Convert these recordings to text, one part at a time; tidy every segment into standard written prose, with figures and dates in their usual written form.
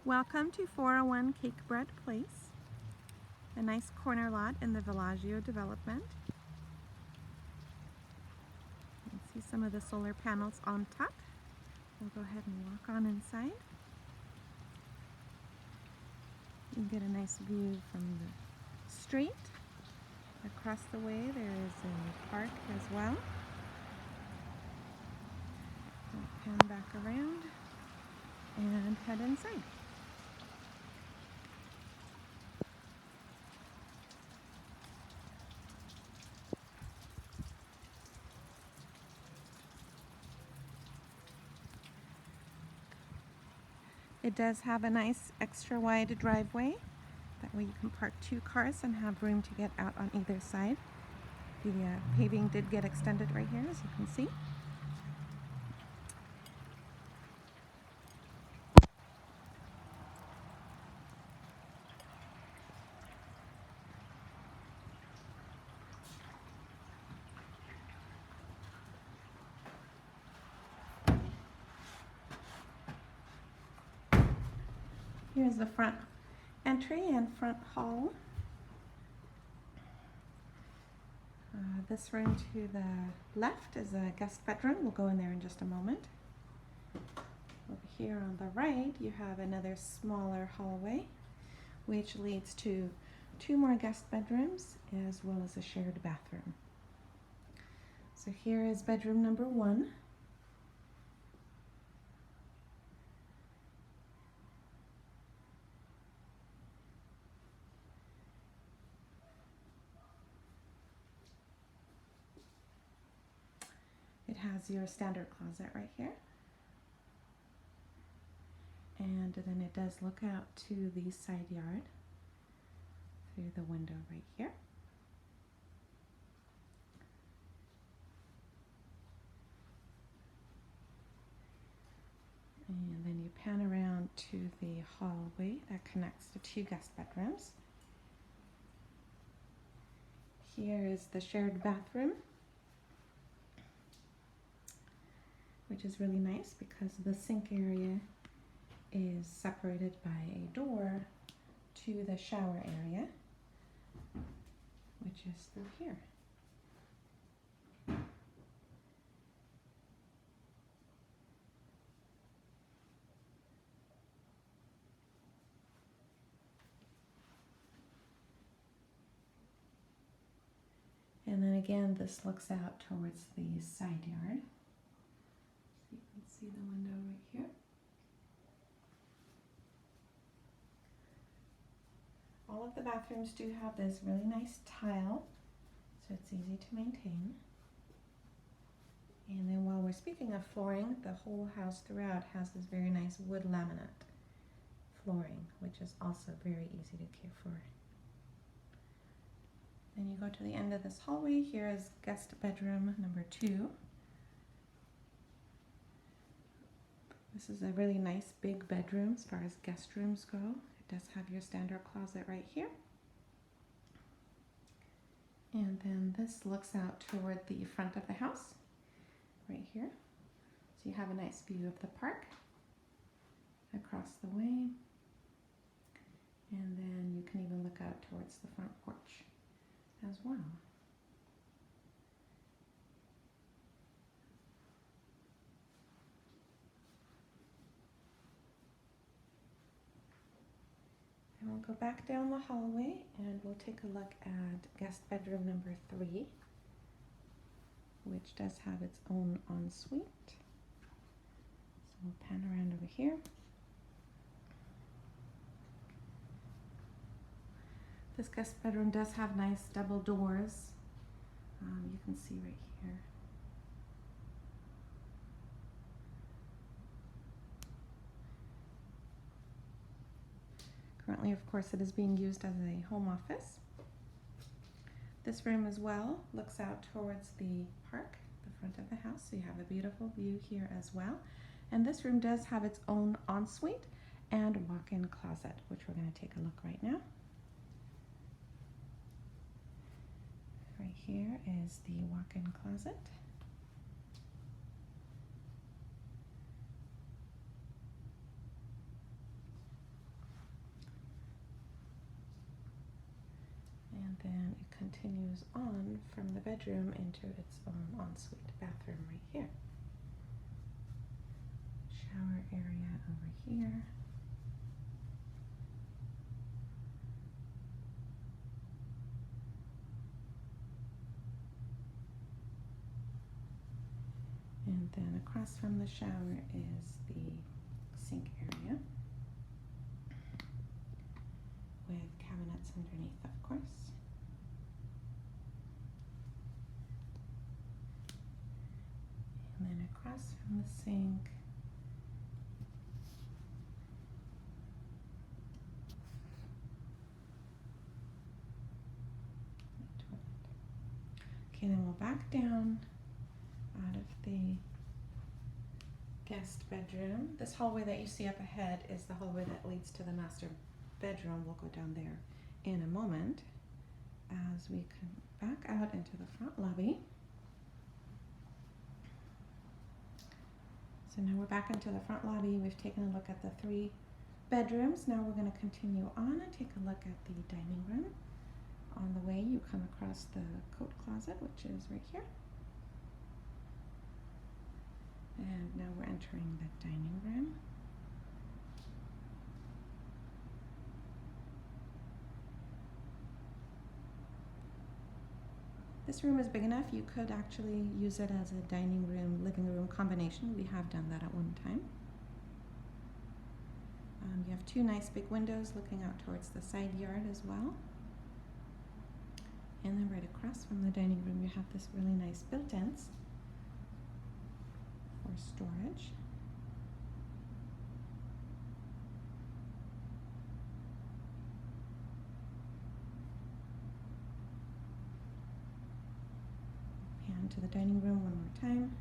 Welcome to 401 Cakebread Place, a nice corner lot in the Villaggio development. You can see some of the solar panels on top. We'll go ahead and walk on inside. You can get a nice view from the street. Across the way there is a park as well. We'll pan back around and head inside. It does have a nice extra wide driveway. That way you can park 2 cars and have room to get out on either side. The paving did get extended right here, as you can see. Here's the front entry and front hall. This room to the left is a guest bedroom. We'll go in there in just a moment. Over here on the right, you have another smaller hallway, which leads to 2 more guest bedrooms as well as a shared bathroom. So here is bedroom number 1. It has your standard closet right here. And then it does look out to the side yard through the window right here. And then you pan around to the hallway that connects the 2 guest bedrooms. Here is the shared bathroom, which is really nice because the sink area is separated by a door to the shower area, which is through here. And then again, this looks out towards the side yard. So you can see the window right here. All of the bathrooms do have this really nice tile, so it's easy to maintain. And then while we're speaking of flooring, the whole house throughout has this very nice wood laminate flooring, which is also very easy to care for. Then you go to the end of this hallway. Here is guest bedroom number 2. This is a really nice big bedroom as far as guest rooms go. It does have your standard closet right here. And then this looks out toward the front of the house right here. So you have a nice view of the park across the way. And then you can even look out towards the front porch as well. And we'll go back down the hallway and we'll take a look at guest bedroom number 3, which does have its own ensuite. So we'll pan around over here. This guest bedroom does have nice double doors. You can see right here. Currently, of course, it is being used as a home office. This room as well looks out towards the park, the front of the house, so you have a beautiful view here as well. And this room does have its own ensuite and walk-in closet, which we're going to take a look right now. Right here is the walk-in closet. And then it continues on from the bedroom into its own ensuite bathroom right here. Shower area over here. And then across from the shower is the sink area with cabinets underneath, of course. And then across from the sink okay, then we'll back down out of the guest bedroom. This hallway that you see up ahead is the hallway that leads to the master bedroom. We'll go down there in a moment as we come back out into the front lobby. So now we're back into the front lobby. We've taken a look at the 3 bedrooms. Now we're going to continue on and take a look at the dining room. On the way, you come across the coat closet, which is right here. And now we're entering the dining room. This room is big enough, you could actually use it as a dining room, living room combination. We have done that at one time. You have 2 nice big windows looking out towards the side yard as well. And then right across from the dining room, you have this really nice built-ins for storage. Pan to the dining room one more time.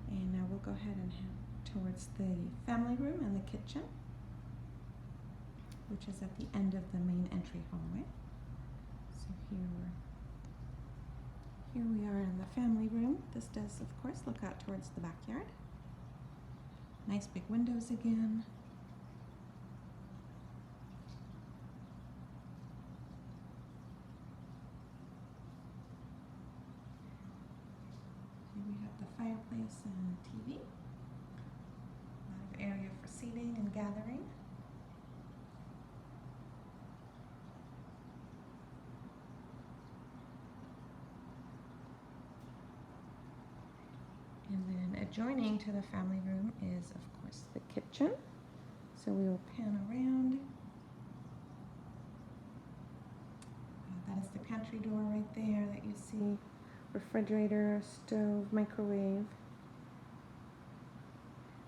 And now we'll go ahead and head towards the family room and the kitchen, which is at the end of the main entry hallway. So here we are in the family room. This does, of course, look out towards the backyard. Nice big windows again. Here we have the fireplace and TV. A lot of area for seating and gathering. And then adjoining to the family room is, of course, the kitchen. So we will pan around. That is the pantry door right there that you see. Refrigerator, stove, microwave.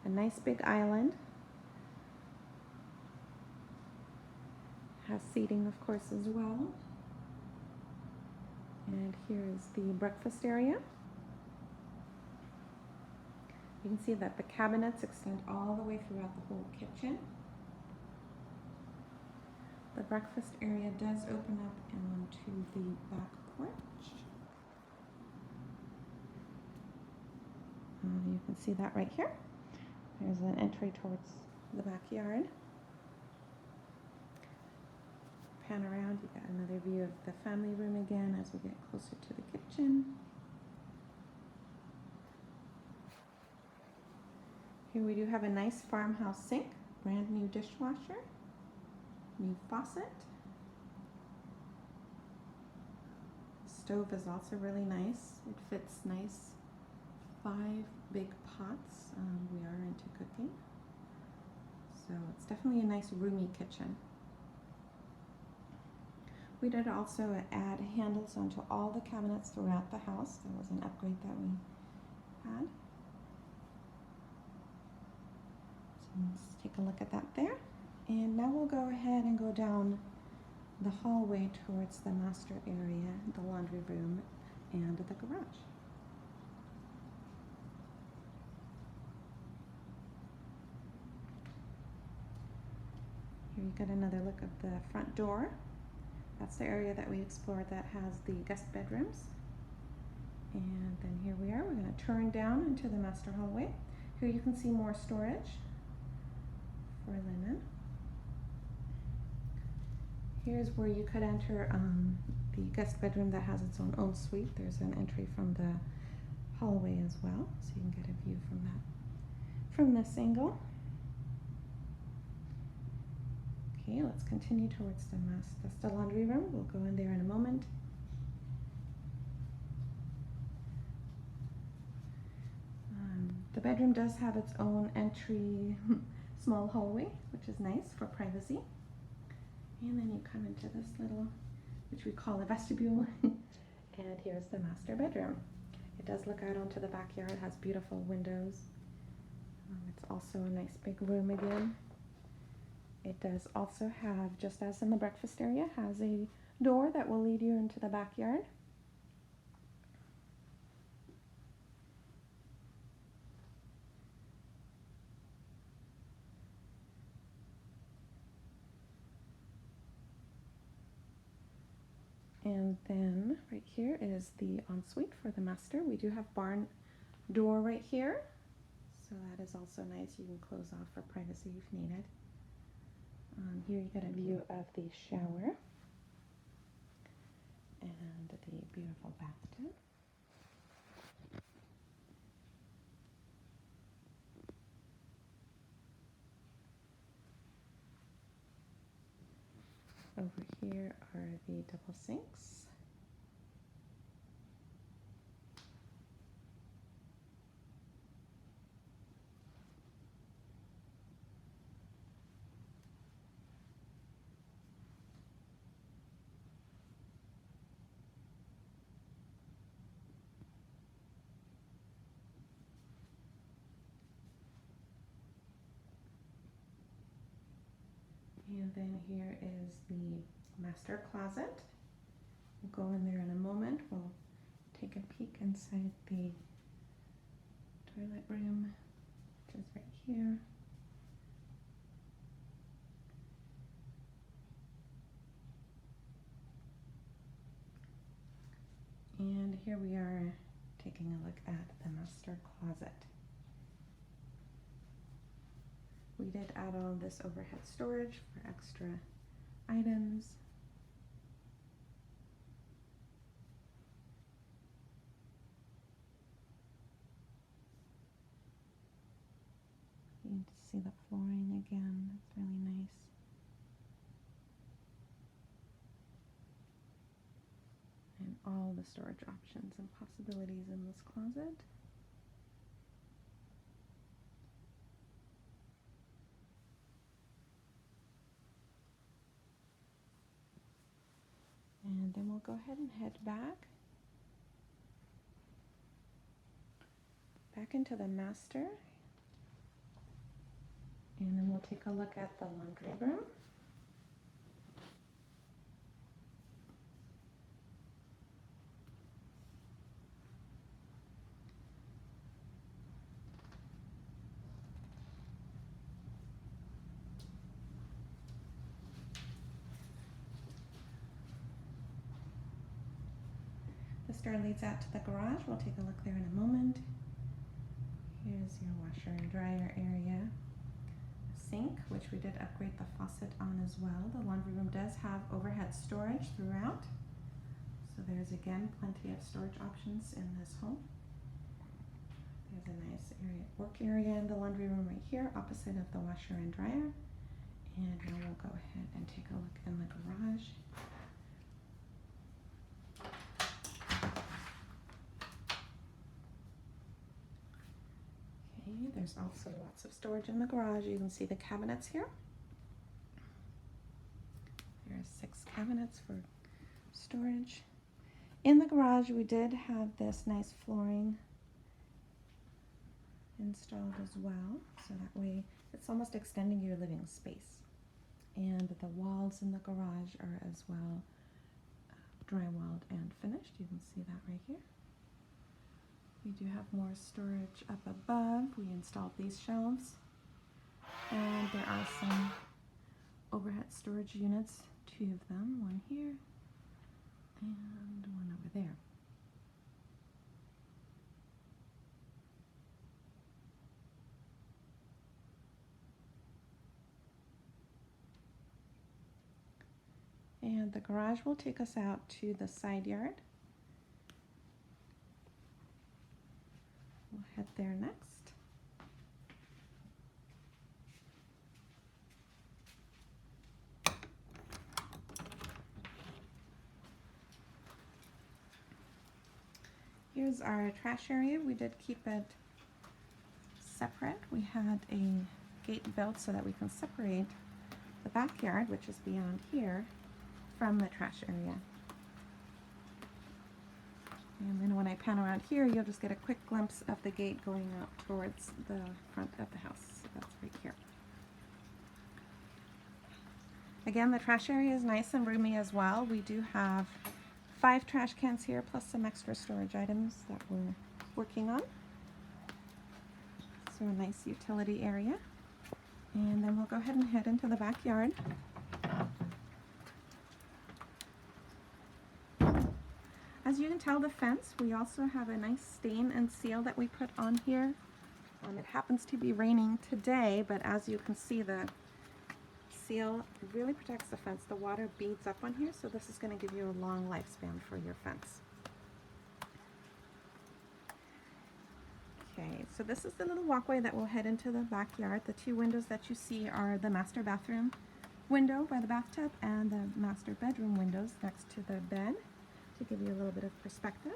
A nice big island. Has seating, of course, as well. And here is the breakfast area. You can see that the cabinets extend all the way throughout the whole kitchen. The breakfast area does open up onto the back porch. You can see that right here. There's an entry towards the backyard. Pan around, you got another view of the family room again as we get closer to the kitchen. Here we do have a nice farmhouse sink, brand new dishwasher, new faucet. Stove is also really nice. It fits nice. 5 big pots. We are into cooking. So it's definitely a nice roomy kitchen. We did also add handles onto all the cabinets throughout the house. That was an upgrade that we had. So let's take a look at that there. And now we'll go ahead and go down the hallway towards the master area, the laundry room, and the garage. Here you get another look of the front door. That's the area that we explored that has the guest bedrooms. And then here we are. We're going to turn down into the master hallway. Here you can see more storage for linen. Here's where you could enter the guest bedroom that has its own ensuite. There's an entry from the hallway as well, so you can get a view from that from this angle. Okay, let's continue towards the laundry room. We'll go in there in a moment. The bedroom does have its own entry, small hallway, which is nice for privacy. And then you come into this little, which we call a vestibule, and here's the master bedroom. It does look out onto the backyard, has beautiful windows. It's also a nice big room again. It does also have, just as in the breakfast area, has a door that will lead you into the backyard. And then right here is the ensuite for the master. We do have barn door right here, so that is also nice. You can close off for privacy if needed. Here you get a view of the shower and the beautiful bathtub. Over here are the double sinks. And then here is the master closet. We'll go in there in a moment. We'll take a peek inside the toilet room, which is right here. And here we are taking a look at the master closet. We did add all this overhead storage for extra items. You can see the flooring again, that's really nice. And all the storage options and possibilities in this closet. And then we'll go ahead and head back into the master. And then we'll take a look at the laundry room. This door leads out to the garage. We'll take a look there in a moment. Here's your washer and dryer area. A sink, which we did upgrade the faucet on as well. The laundry room does have overhead storage throughout. So there's again plenty of storage options in this home. There's a nice work area in the laundry room right here, opposite of the washer and dryer. And now we'll go ahead and take a look in the garage. There's also lots of storage in the garage. You can see the cabinets here. There are 6 cabinets for storage. In the garage, we did have this nice flooring installed as well, so that way it's almost extending your living space. And the walls in the garage are as well drywalled and finished. You can see that right here. We do have more storage up above. We installed these shelves. And there are some overhead storage units, 2 of them, one here and one over there. And the garage will take us out to the side yard. We'll head there next. Here's our trash area. We did keep it separate. We had a gate built so that we can separate the backyard, which is beyond here, from the trash area. And then when I pan around here, you'll just get a quick glimpse of the gate going out towards the front of the house. So that's right here. Again, the trash area is nice and roomy as well. We do have 5 trash cans here, plus some extra storage items that we're working on. So a nice utility area. And then we'll go ahead and head into the backyard. As you can tell, the fence, we also have a nice stain and seal that we put on here. It happens to be raining today, but as you can see, the seal really protects the fence. The water beads up on here, so this is going to give you a long lifespan for your fence. Okay, so this is the little walkway that will head into the backyard. The 2 windows that you see are the master bathroom window by the bathtub and the master bedroom windows next to the bed, to give you a little bit of perspective.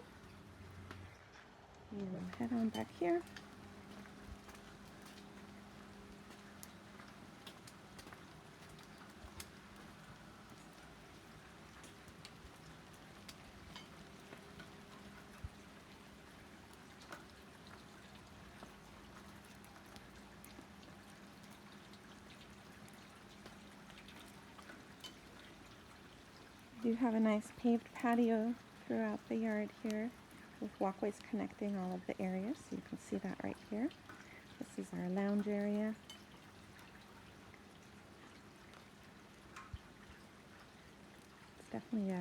And we'll head on back here. We do have a nice paved patio throughout the yard here, with walkways connecting all of the areas, so you can see that right here. This is our lounge area. It's definitely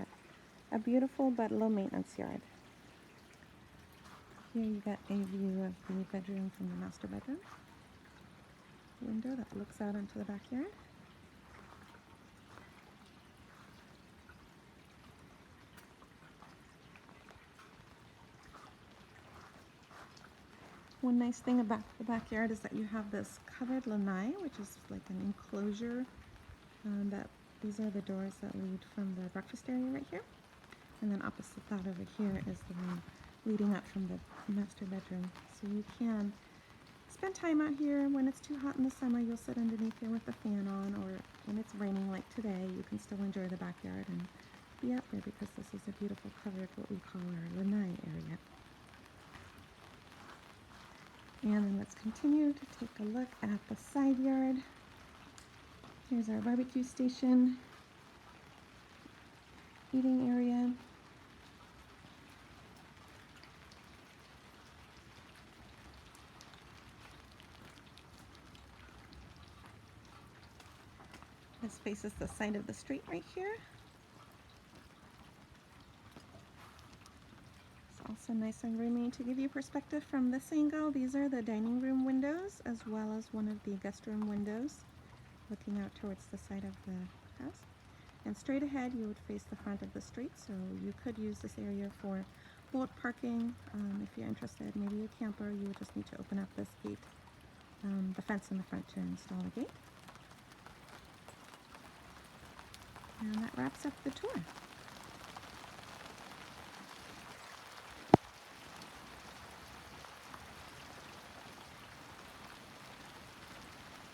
a beautiful but low maintenance yard. Here you get a view of the bedroom from the master bedroom window that looks out into the backyard. One nice thing about the backyard is that you have this covered lanai, which is like an enclosure. These are the doors that lead from the breakfast area right here. And then opposite that over here is the one leading up from the master bedroom. So you can spend time out here. When it's too hot in the summer, you'll sit underneath here with the fan on, or when it's raining like today, you can still enjoy the backyard and be out there, because this is a beautiful covered, what we call our lanai area. And then let's continue to take a look at the side yard. Here's our barbecue station, eating area. This faces the side of the street right here. Also nice and roomy. To give you perspective from this angle, these are the dining room windows, as well as one of the guest room windows looking out towards the side of the house. And straight ahead you would face the front of the street, so you could use this area for boat parking. If you're interested, maybe a camper, you would just need to open up this gate, the fence in the front, to install a gate. And that wraps up the tour.